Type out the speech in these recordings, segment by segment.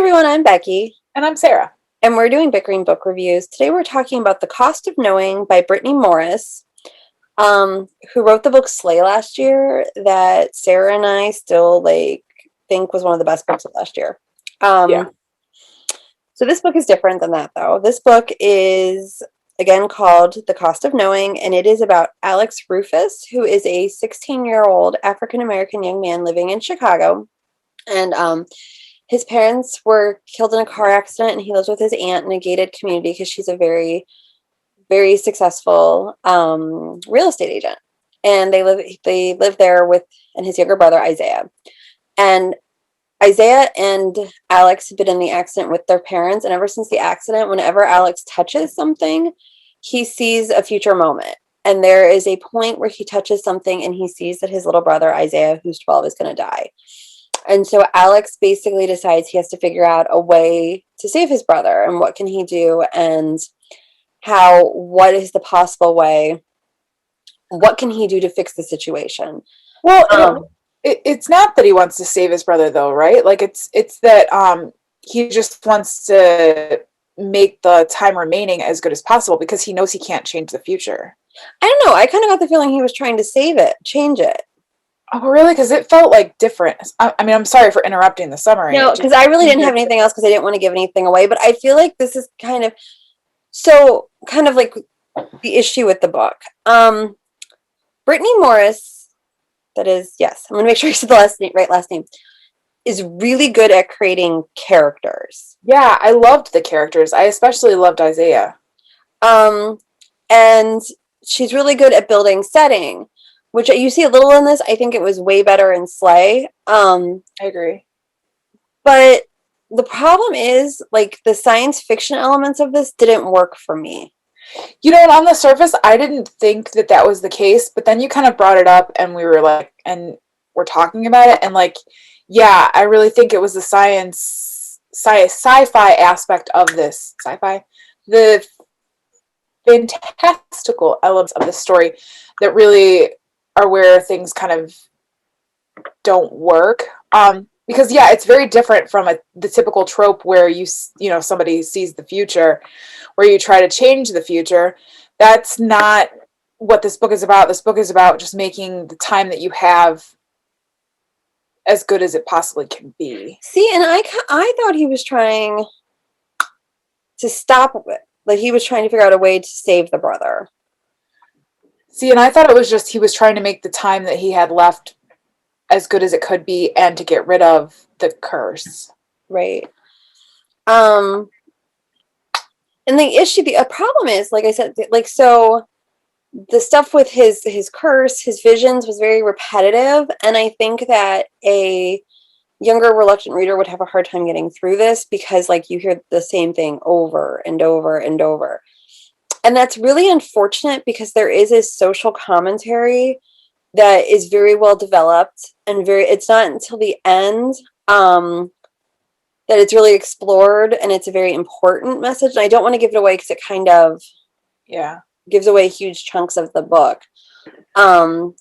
everyone, I'm Becky. And I'm Sarah. And we're doing Bickering Book Reviews. Today we're talking about The Cost of Knowing by Brittney Morris, who wrote the book Slay last year that Sarah and I still think was one of the best books of last year. Yeah. So this book is different than that, though. This book is, again, called The Cost of Knowing, and it is about Alex Rufus, who is a 16-year-old African-American young man living in Chicago. And his parents were killed in a car accident, and he lives with his aunt in a gated community because she's a very, very successful real estate agent. And they live there with and his younger brother Isaiah. And Isaiah and Alex have been in the accident with their parents, and ever since the accident, whenever Alex touches something, he sees a future moment. And there is a point where he touches something and he sees that his little brother Isaiah, who's 12, is going to die. And so Alex basically decides he has to figure out a way to save his brother, and what can he do, and what is the possible way, what can he do to fix the situation? Well, it's not that he wants to save his brother, though, right? Like it's that he just wants to make the time remaining as good as possible because he knows he can't change the future. I don't know. I kind of got the feeling he was trying to change it. Oh, really? Because it felt like different. I mean, I'm sorry for interrupting the summary. No, because I really didn't have anything else because I didn't want to give anything away. But I feel like this is kind of like the issue with the book. Brittney Morris, that is, yes, I'm going to make sure you said the right last name, is really good at creating characters. Yeah, I loved the characters. I especially loved Isaiah. And she's really good at building setting, which you see a little in this. I think it was way better in Slay. I agree. But the problem is, like, the science fiction elements of this didn't work for me. You know, and on the surface, I didn't think that was the case, but then you kind of brought it up and we were like, and we're talking about it, and like, yeah, I really think it was the sci-fi aspect of this. Sci-fi? The fantastical elements of the story that really are where things kind of don't work. Because yeah, it's very different from the typical trope where you know somebody sees the future, where you try to change the future. That's not what this book is about. This book is about just making the time that you have as good as it possibly can be. See, and I thought he was trying to stop it. Like, he was trying to figure out a way to save the brother. See, and I thought it was just he was trying to make the time that he had left as good as it could be and to get rid of the curse. Right. And the problem is, like I said, like, so the stuff with his curse, his visions was very repetitive, and I think that a younger reluctant reader would have a hard time getting through this because, like, you hear the same thing over and over and over. And that's really unfortunate because there is a social commentary that is very well developed and it's not until the end that it's really explored, and it's a very important message. And I don't want to give it away because it kind of gives away huge chunks of the book. Because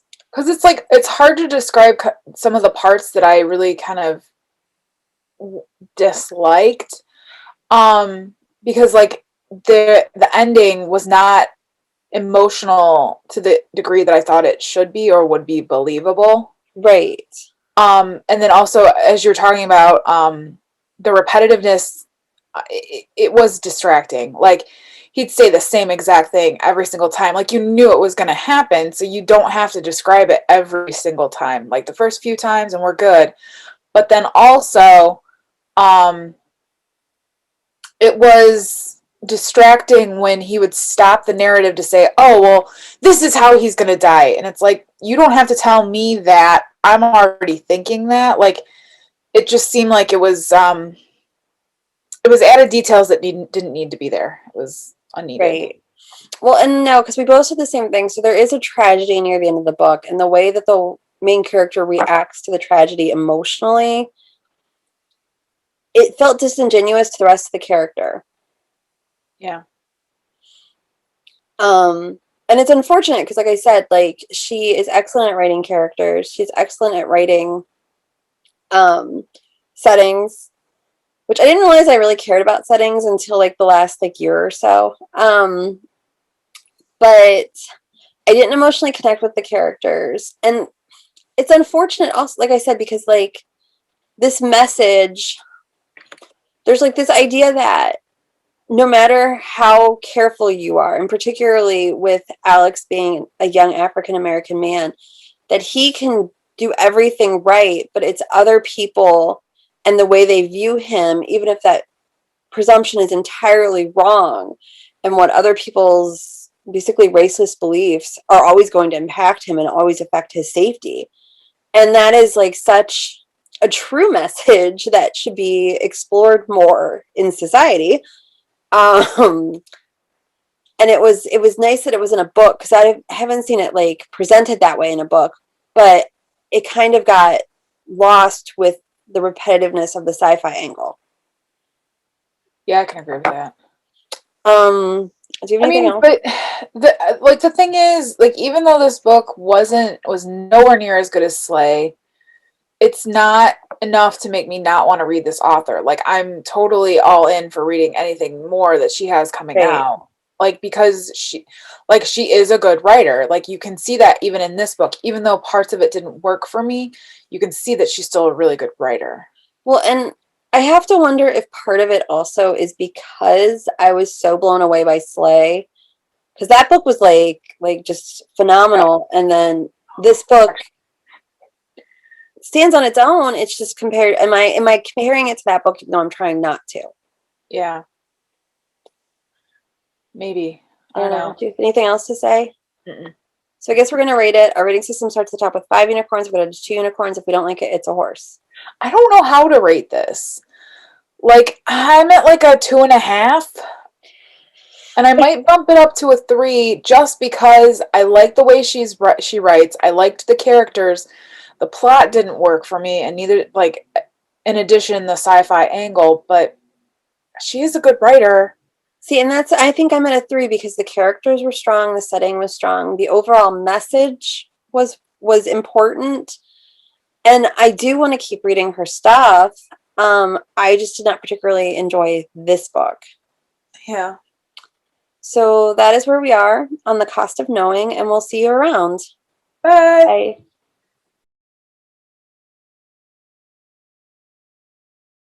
it's hard to describe some of the parts that I really kind of disliked. Because like the ending was not emotional to the degree that I thought it should be or would be believable. Right. And then also, as you're talking about the repetitiveness, it was distracting. Like, he'd say the same exact thing every single time. Like, you knew it was going to happen, so you don't have to describe it every single time. Like, the first few times, and we're good. But then also, it was distracting when he would stop the narrative to say, oh, well, this is how he's going to die. And it's like, you don't have to tell me that. I'm already thinking that. Like, it just seemed like it was added details that didn't need to be there. It was unneeded. Right. Well, and no, because we both said the same thing. So there is a tragedy near the end of the book, and the way that the main character reacts to the tragedy emotionally, it felt disingenuous to the rest of the character. Yeah. And it's unfortunate because, like I said, like, she is excellent at writing characters. She's excellent at writing settings. which I didn't realize I really cared about settings until like the last like year or so. But I didn't emotionally connect with the characters. And it's unfortunate also, like I said, because like this message, there's like this idea that no matter how careful you are, and particularly with Alex being a young African American man, that he can do everything right, but it's other people and the way they view him, even if that presumption is entirely wrong, and what other people's basically racist beliefs are always going to impact him and always affect his safety. And that is like such a true message that should be explored more in society. Um, and it was nice that it was in a book, because I haven't seen it like presented that way in a book, but it kind of got lost with the repetitiveness of the sci-fi angle. Yeah, I can agree with that. Do you have I anything mean, else? but the thing is, like, even though this book was nowhere near as good as Slay, it's not enough to make me not want to read this author. Like, I'm totally all in for reading anything more that she has coming Right. out. Like, because she is a good writer. Like, you can see that even in this book, even though parts of it didn't work for me, you can see that she's still a really good writer. Well, and I have to wonder if part of it also is because I was so blown away by Slay, because that book was like just Yeah. phenomenal, and then this book stands on its own. It's just compared. Am I comparing it to that book? No, I'm trying not to. Yeah. Maybe. I I don't don't know. know. Do you have anything else to say? Mm-mm. So I guess we're gonna rate it. Our rating system starts at the top with 5 unicorns. We're gonna do 2 unicorns. If we don't like it, it's a horse. I don't know how to rate this. Like, I'm at like a 2.5. And I might bump it up to a 3 just because I like the way she writes. I liked the characters. The plot didn't work for me, and neither, like, in addition, the sci-fi angle. But she is a good writer. See, and that's, I think I'm at a 3 because the characters were strong, the setting was strong, the overall message was important, and I do want to keep reading her stuff. I just did not particularly enjoy this book. Yeah. So that is where we are on the cost of knowing, and we'll see you around. Bye. Bye.